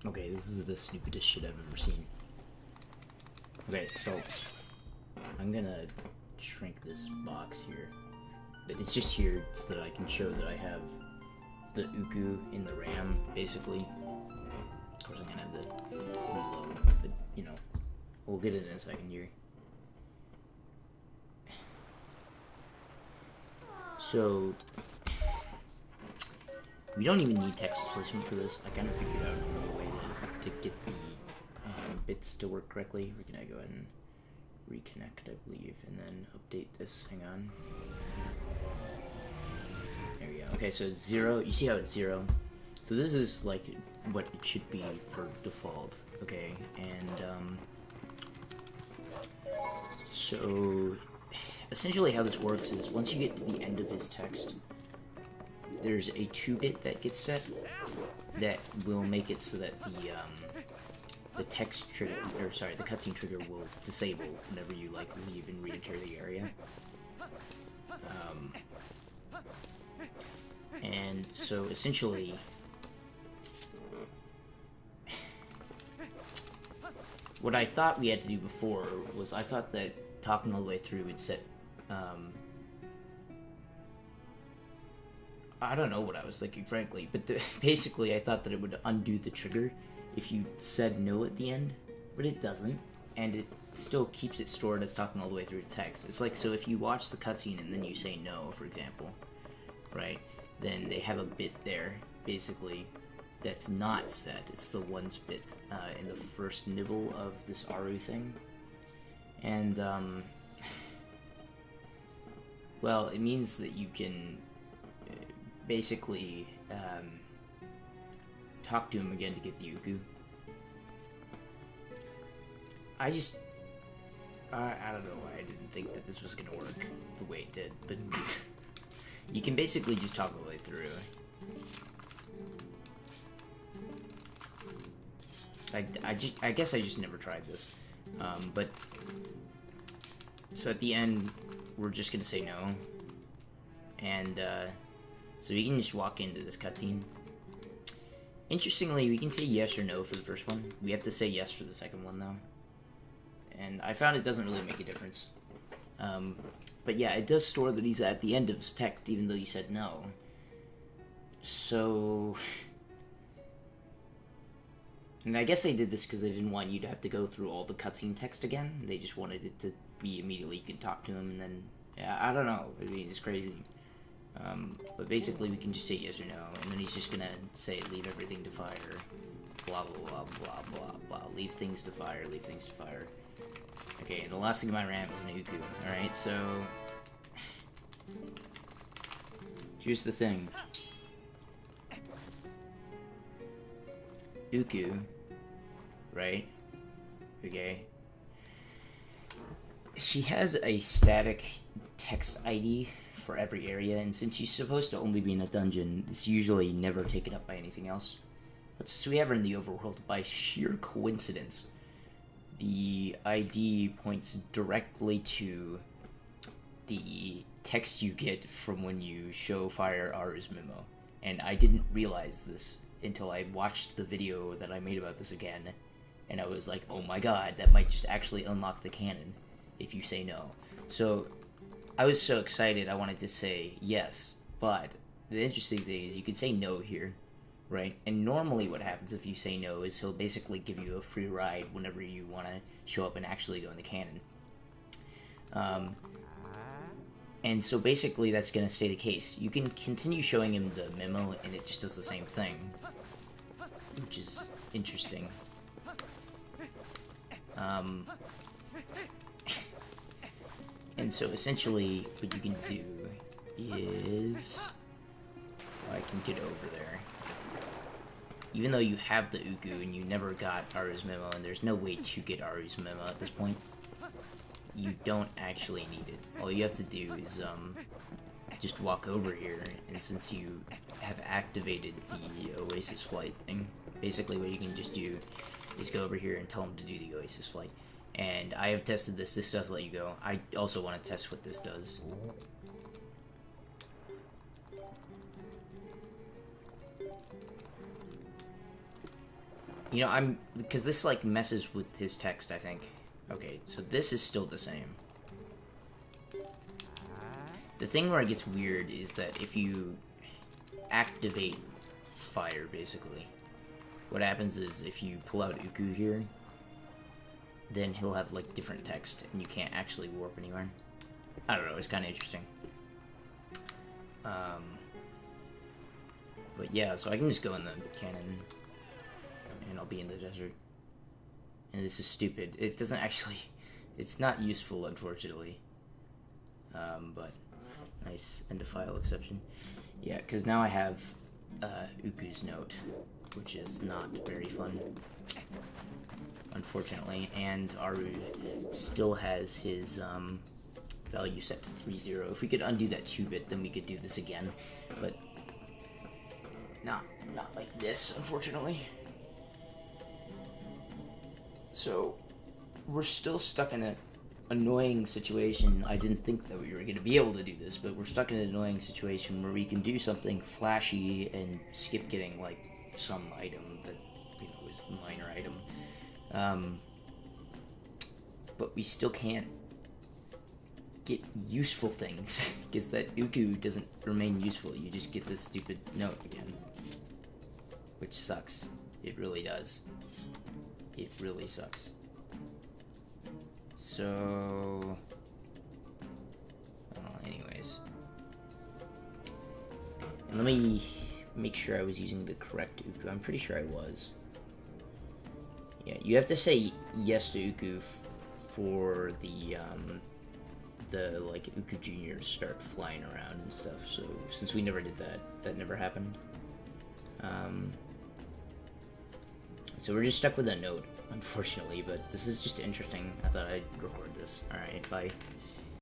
Okay, this is the stupidest shit I've ever seen. Okay, so I'm gonna shrink this box here. But it's just here so that I can show that I have the Uku in the RAM, basically. Of course, I'm gonna have the reload, but you know, we'll get it in a second here. So, we don't even need text displacement for this. I kind of figured out a way to get the bits to work correctly. We're gonna go ahead and reconnect, I believe, and then update this. Hang on. There we go. Okay, so it's 0. You see how it's 0? So this is like what it should be for default. Okay, and so essentially how this works is once you get to the end of his text, there's a 2-bit that gets set that will make it so that the text trigger, or sorry, the cutscene trigger will disable whenever you like leave and re-enter the area. And so essentially, what I thought we had to do before was I thought that talking all the way through would set. I don't know what I was thinking, frankly, but basically I thought that it would undo the trigger if you said no at the end, but it doesn't, and it still keeps it stored as talking all the way through the text. It's like, so if you watch the cutscene and then you say no, for example, right, then they have a bit there, basically, that's not set. It's the 1's bit in the first nibble of this Auru thing, and, well, it means that you can basically talk to him again to get the Uku. I don't know why I didn't think that this was gonna work the way it did, but you can basically just talk all the way through. I guess I just never tried this, but so at the end we're just gonna say no, and so we can just walk into this cutscene. Interestingly, we can say yes or no for the first one. We have to say yes for the second one, though. And I found it doesn't really make a difference. But yeah, it does store that he's at the end of his text, even though you said no. So... And I guess they did this because they didn't want you to have to go through all the cutscene text again. They just wanted it to be immediately you can talk to him, and then... Yeah, I don't know. I mean, it's crazy. But basically we can just say yes or no, and then he's just gonna say leave everything to fire, blah blah blah blah blah blah, leave things to fire, leave things to fire. Okay, and the last thing in my RAM is an Uku. Alright, so here's the thing. Uku, right? Okay. She has a static text ID for every area, and since she's supposed to only be in a dungeon, it's usually never taken up by anything else. But since we have her in the overworld, by sheer coincidence, the ID points directly to the text you get from when you show Fire Auru's memo. And I didn't realize this until I watched the video that I made about this again, and I was like, oh my god, that might just actually unlock the canon if you say no. So I was so excited I wanted to say yes, but the interesting thing is you could say no here, right? And normally what happens if you say no is he'll basically give you a free ride whenever you want to show up and actually go in the canon. And so basically that's going to stay the case. You can continue showing him the memo and it just does the same thing, which is interesting. And so essentially what you can do is, if I can get over there, even though you have the Uku and you never got Auru's memo, and there's no way to get Auru's memo at this point, you don't actually need it. All you have to do is just walk over here, and since you have activated the Oasis flight thing, basically what you can just do is go over here and tell him to do the Oasis flight. And I have tested this. This does let you go. I also want to test what this does. You know, because this, like, messes with his text, I think. Okay, so this is still the same. The thing where it gets weird is that if you activate fire, basically, what happens is if you pull out Uku here, then he'll have, like, different text, and you can't actually warp anywhere. I don't know, it's kind of interesting. But yeah, so I can just go in the cannon, and I'll be in the desert. And this is stupid. It doesn't actually... It's not useful, unfortunately. But nice end-of-file exception. Yeah, because now I have Uku's note, which is not very fun, unfortunately. And Auru still has his value set to 3-0. If we could undo that 2-bit, then we could do this again. But not like this, unfortunately. So we're still stuck in an annoying situation. I didn't think that we were going to be able to do this, but we're stuck in an annoying situation where we can do something flashy and skip getting, like, some item that, you know, is a minor item. But we still can't get useful things, because that Uku doesn't remain useful. You just get this stupid note again, which sucks. It really does. It really sucks. So, well, anyways, and let me make sure I was using the correct Uku. I'm pretty sure I was. Yeah, you have to say yes to Uku for the like Uku Juniors start flying around and stuff. So since we never did that, that never happened. So we're just stuck with that note, unfortunately, but this is just interesting. I thought I'd record this. Alright, bye.